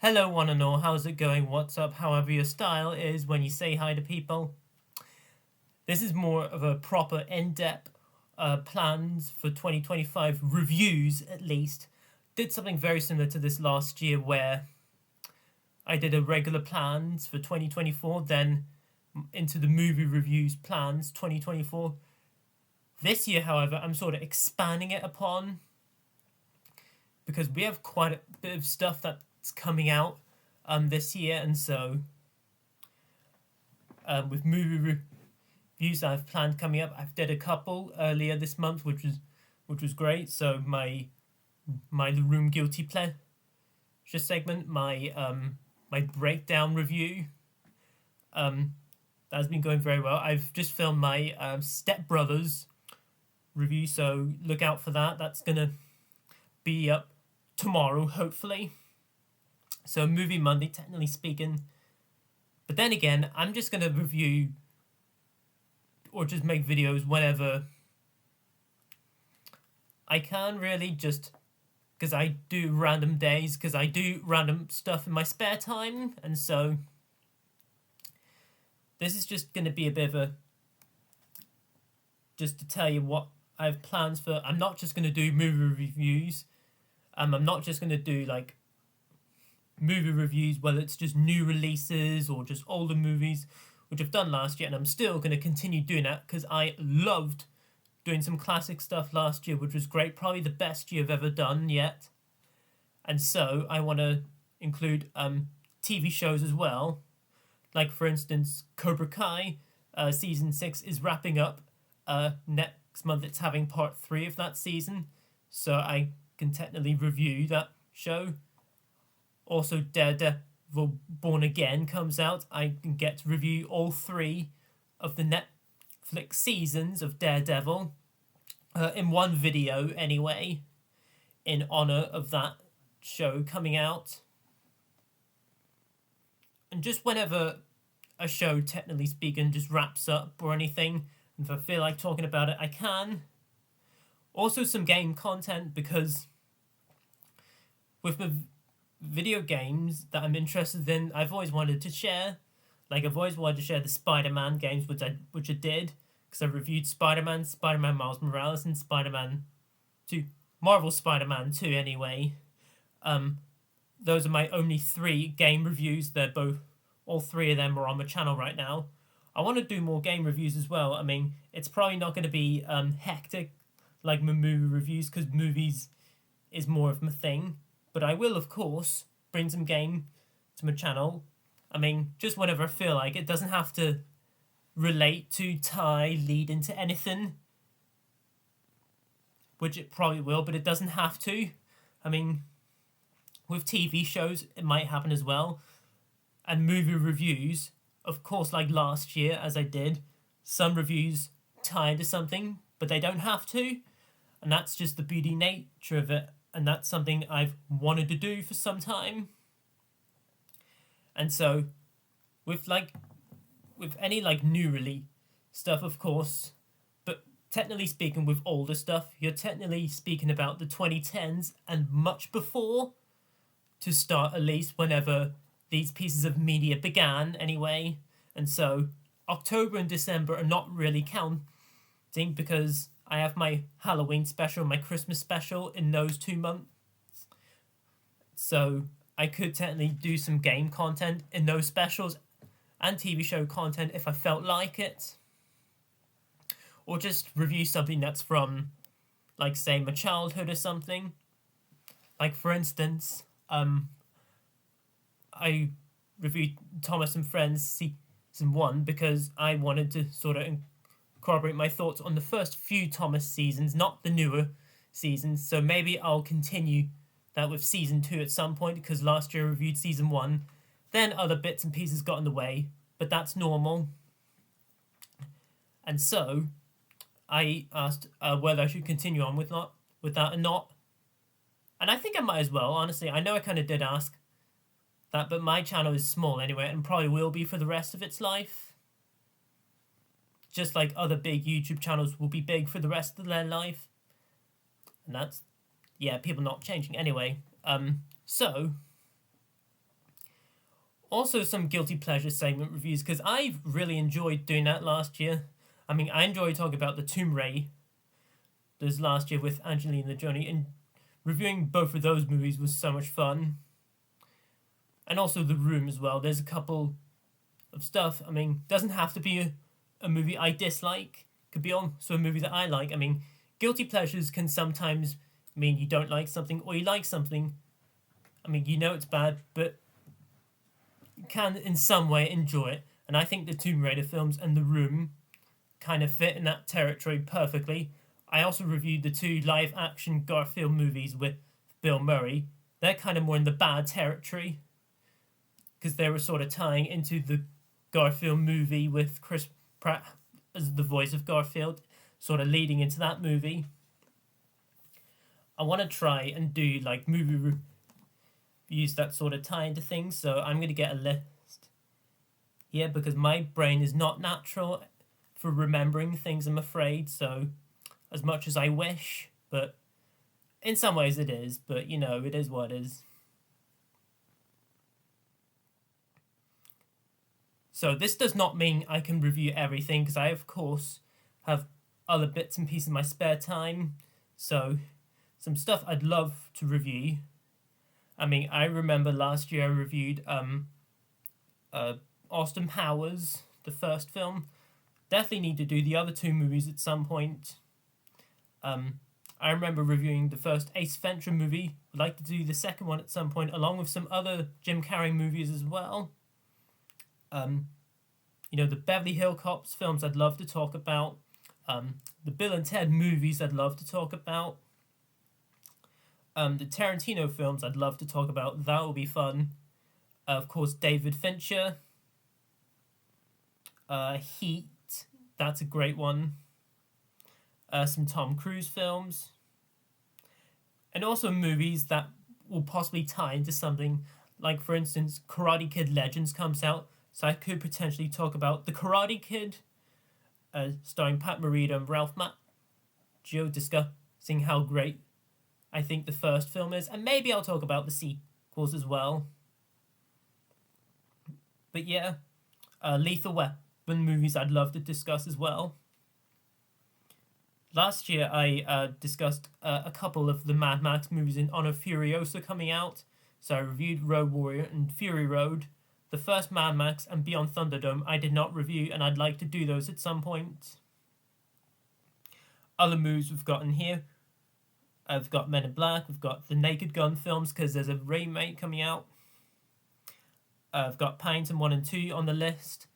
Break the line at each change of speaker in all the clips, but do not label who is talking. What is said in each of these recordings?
Hello, one and all. How's it going? What's up? However, your style is when you say hi to people. This is more of a proper in-depth plans for 2025 reviews, at least. Did something very similar to this last year where I did a regular plans for 2024, then into the movie reviews plans 2024. This year, however, I'm sort of expanding it upon because we have quite a bit of stuff that's coming out this year, and so with movie reviews I've planned coming up, I've did a couple earlier this month, which was great. So my room guilty pleasure segment, my breakdown review, that's been going very well. I've just filmed my Step Brothers review, so look out for that. That's gonna be up tomorrow, hopefully. So movie Monday, technically speaking. But then again, I'm just gonna review or just make videos whenever I can, really, just because I do random days, because I do random stuff in my spare time, and so this is just going to be a bit of a, just to tell you what I have plans for. I'm not just going to do movie reviews. I'm not just going to do like movie reviews, whether it's just new releases or just older movies, which I've done last year, and I'm still going to continue doing that because I loved doing some classic stuff last year, which was great, probably the best year I've ever done yet. And so I want to include TV shows as well, like for instance Cobra Kai, season 6 is wrapping up. Next month it's having part 3 of that season, so I can technically review that show. Also, Daredevil Born Again comes out. I can get to review all 3 of the Netflix seasons of Daredevil in one video anyway, in honor of that show coming out. And just whenever a show, technically speaking, just wraps up or anything, and if I feel like talking about it, I can. Also some game content, because with the video games that I'm interested in, I've always wanted to share. Like, I've always wanted to share the Spider-Man games, which I did, because I reviewed Spider-Man, Spider-Man Miles Morales, and Spider-Man 2, Marvel Spider-Man 2 anyway. Those are my only 3 game reviews. All 3 of them are on my channel right now. I want to do more game reviews as well. I mean, it's probably not going to be hectic like my movie reviews, because movies is more of my thing. But I will, of course, bring some game to my channel. I mean, just whenever I feel like it. It doesn't have to relate to, lead into anything, which it probably will, but it doesn't have to. I mean, with TV shows, it might happen as well. And movie reviews, of course, like last year, as I did, some reviews tie into something, but they don't have to. And that's just the beauty nature of it. And that's something I've wanted to do for some time. And so, with any like new release stuff, of course, but technically speaking, with older stuff, you're technically speaking about the 2010s and much before, to start, at least whenever these pieces of media began anyway. And so October and December are not really counting, because I have my Halloween special, my Christmas special in those 2 months. So I could technically do some game content in those specials and TV show content if I felt like it. Or just review something that's from, like, say, my childhood or something. Like, for instance, I reviewed Thomas and Friends season 1 because I wanted to sort of corroborate my thoughts on the first few Thomas seasons, not the newer seasons. So maybe I'll continue that with season 2 at some point, because last year I reviewed season 1. Then other bits and pieces got in the way, but that's normal. And so I asked whether I should continue on with that or not. And I think I might as well, honestly. I know I kind of did ask that, but my channel is small anyway, and probably will be for the rest of its life. Just like other big YouTube channels will be big for the rest of their life. And that's, yeah, people not changing anyway. So Also, some guilty pleasure segment reviews because I really enjoyed doing that last year. I mean, I enjoyed talking about the Tomb Raider last year with Angelina Jolie, and reviewing both of those movies was so much fun. And also The Room as well. There's a couple of stuff. I mean, doesn't have to be a movie I dislike. Could be also a movie that I like. I mean, guilty pleasures can sometimes mean you don't like something or you like something. I mean, you know it's bad, but you can in some way enjoy it. And I think the Tomb Raider films and The Room kind of fit in that territory perfectly. I also reviewed the two live action Garfield movies with Bill Murray. They're kind of more in the bad territory because they were sort of tying into the Garfield movie with Chris Pratt as the voice of Garfield, sort of leading into that movie. I want to try and do like movie reviews that sort of tie into things, so I'm going to get a list here because my brain is not natural for remembering things, I'm afraid, so as much as I wish, but in some ways it is, but you know, it is what it is. So this does not mean I can review everything, because I, of course, have other bits and pieces in my spare time. So some stuff I'd love to review. I mean, I remember last year I reviewed Austin Powers, the first film. Definitely need to do the other two movies at some point. I remember reviewing the first Ace Ventura movie. Would like to do the second one at some point, along with some other Jim Carrey movies as well. You know, the Beverly Hills Cops films I'd love to talk about. The Bill and Ted movies I'd love to talk about. The Tarantino films I'd love to talk about. That will be fun. Of course, David Fincher. Heat. That's a great one. Some Tom Cruise films. And also movies that will possibly tie into something. Like, for instance, Karate Kid Legends comes out. So I could potentially talk about The Karate Kid, starring Pat Morita and Ralph Macchio, discussing how great I think the first film is. And maybe I'll talk about the sequels as well. But yeah, Lethal Weapon movies I'd love to discuss as well. Last year I discussed a couple of the Mad Max movies in honor of Furiosa coming out. So I reviewed Road Warrior and Fury Road. The first Mad Max and Beyond Thunderdome I did not review, and I'd like to do those at some point. Other movies we've got in here. I've got Men in Black, we've got the Naked Gun films because there's a remake coming out. I've got Paddington 1 and 2 on the list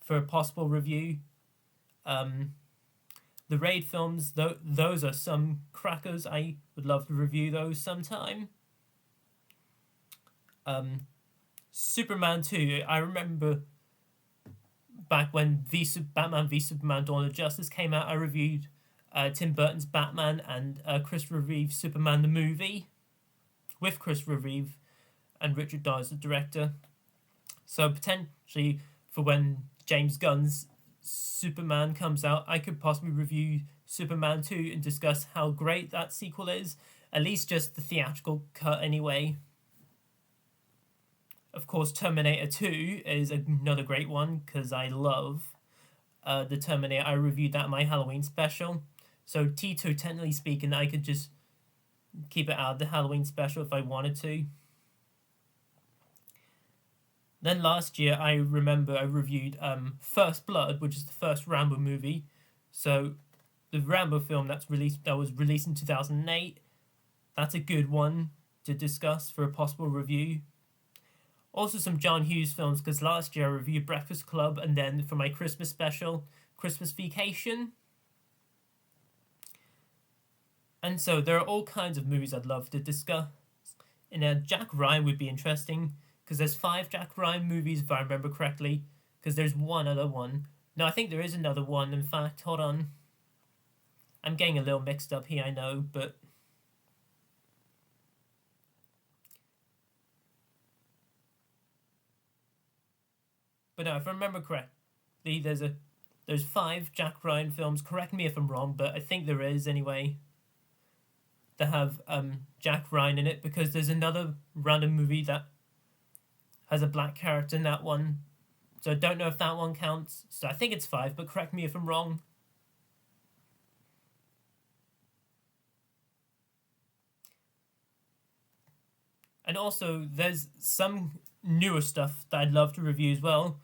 for a possible review. The Raid films, those are some crackers. I would love to review those sometime. Superman 2, I remember back when Batman v Superman Dawn of Justice came out, I reviewed Tim Burton's Batman and Christopher Reeve's Superman the movie, with Christopher Reeve and Richard Donner as the director. So potentially for when James Gunn's Superman comes out, I could possibly review Superman 2 and discuss how great that sequel is, at least just the theatrical cut anyway. Of course, Terminator 2 is another great one because I love the Terminator. I reviewed that in my Halloween special. So T2, technically speaking, I could just keep it out of the Halloween special if I wanted to. Then last year, I remember I reviewed First Blood, which is the first Rambo movie. So the Rambo film that was released in 2008. That's a good one to discuss for a possible review. Also some John Hughes films, because last year I reviewed Breakfast Club, and then for my Christmas special, Christmas Vacation. And so there are all kinds of movies I'd love to discuss. And Jack Ryan would be interesting, because there's 5 Jack Ryan movies, if I remember correctly, because there's one other one. No, I think there is another one, in fact. Hold on. I'm getting a little mixed up here, I know, but... But no, if I remember correctly, there's 5 Jack Ryan films. Correct me if I'm wrong, but I think there is anyway. That have Jack Ryan in it, because there's another random movie that has a black character in that one. So I don't know if that one counts. So I think it's 5, but correct me if I'm wrong. And also, there's some newer stuff that I'd love to review as well.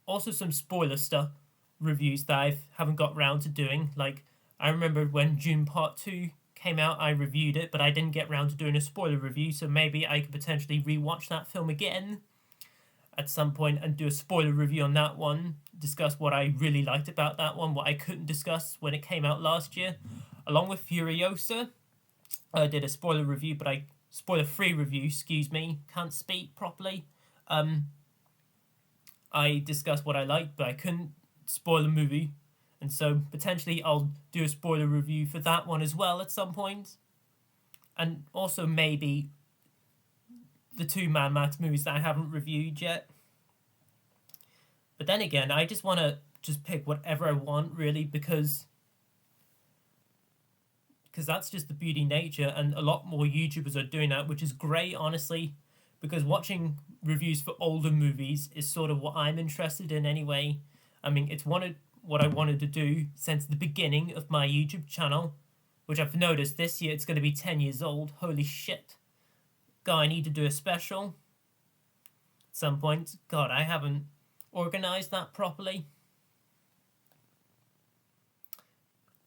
Also, some spoiler stuff reviews that I haven't got round to doing. Like, I remember when Dune Part 2 came out, I reviewed it, but I didn't get round to doing a spoiler review, so maybe I could potentially rewatch that film again at some point and do a spoiler review on that one, discuss what I really liked about that one, what I couldn't discuss when it came out last year. Along with Furiosa, I did a spoiler review, but spoiler-free review, can't speak properly. I discussed what I liked, but I couldn't spoil the movie, and so potentially I'll do a spoiler review for that one as well at some point. And also maybe the 2 Mad Max movies that I haven't reviewed yet. But then again, I just want to pick whatever I want, really, because that's just the beauty nature, and a lot more YouTubers are doing that, which is great, honestly, because watching reviews for older movies is sort of what I'm interested in anyway. I mean, it's what I wanted to do since the beginning of my YouTube channel, which I've noticed this year it's going to be 10 years old. Holy shit. God, I need to do a special at some point. God, I haven't organised that properly.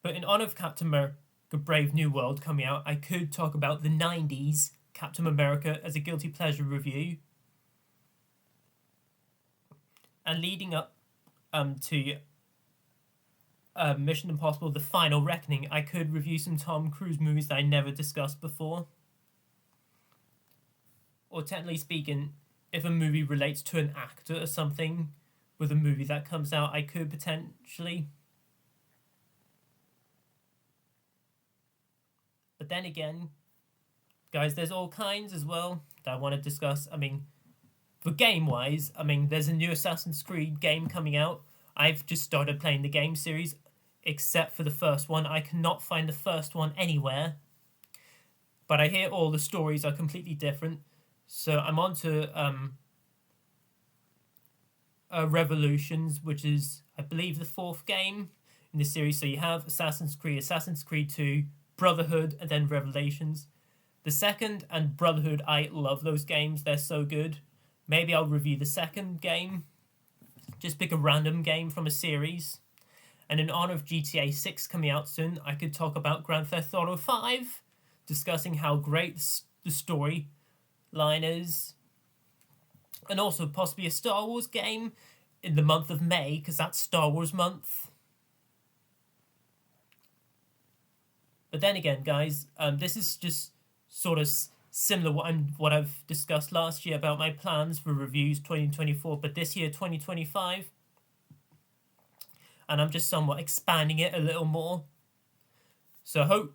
But in honor of Captain America Brave New World coming out, I could talk about the 90s Captain America as a guilty pleasure review. And leading up to Mission Impossible The Final Reckoning, I could review some Tom Cruise movies that I never discussed before. Or technically speaking, if a movie relates to an actor or something with a movie that comes out, I could potentially. But then again, guys, there's all kinds as well that I want to discuss. I mean, for game-wise, I mean, there's a new Assassin's Creed game coming out. I've just started playing the game series, except for the first one. I cannot find the first one anywhere. But I hear all the stories are completely different. So I'm on to Revolutions, which is, I believe, the 4th game in the series. So you have Assassin's Creed 2, Brotherhood, and then Revelations. The second and Brotherhood, I love those games. They're so good. Maybe I'll review the second game. Just pick a random game from a series. And in honor of GTA 6 coming out soon, I could talk about Grand Theft Auto 5, discussing how great the story line is. And also possibly a Star Wars game in the month of May, because that's Star Wars month. But then again, guys, this is just sort of similar what I've discussed last year about my plans for reviews 2024, but this year 2025. And I'm just somewhat expanding it a little more. So I hope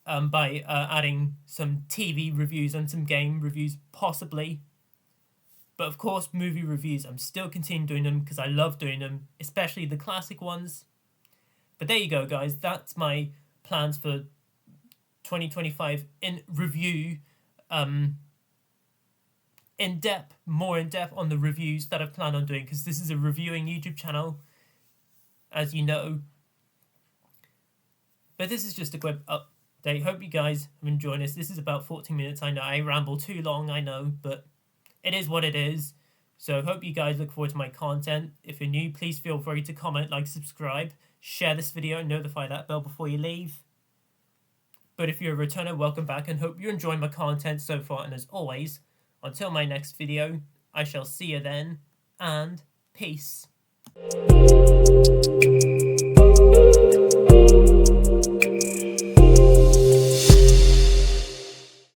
by adding some TV reviews and some game reviews, possibly. But of course, movie reviews, I'm still continuing doing them because I love doing them, especially the classic ones. But there you go, guys. That's my plans for 2025 in review, more in depth on the reviews that I plan on doing, because this is a reviewing YouTube channel, as you know. But this is just a quick update. Hope you guys have enjoyed this. This is about 14 minutes. I know I ramble too long, I know, but it is what it is. So hope you guys look forward to my content. If you're new, please feel free to comment, like, subscribe, share this video, and notify that bell before you leave. But if you're a returner, welcome back, and hope you're enjoying my content so far. And as always, until my next video, I shall see you then, and peace.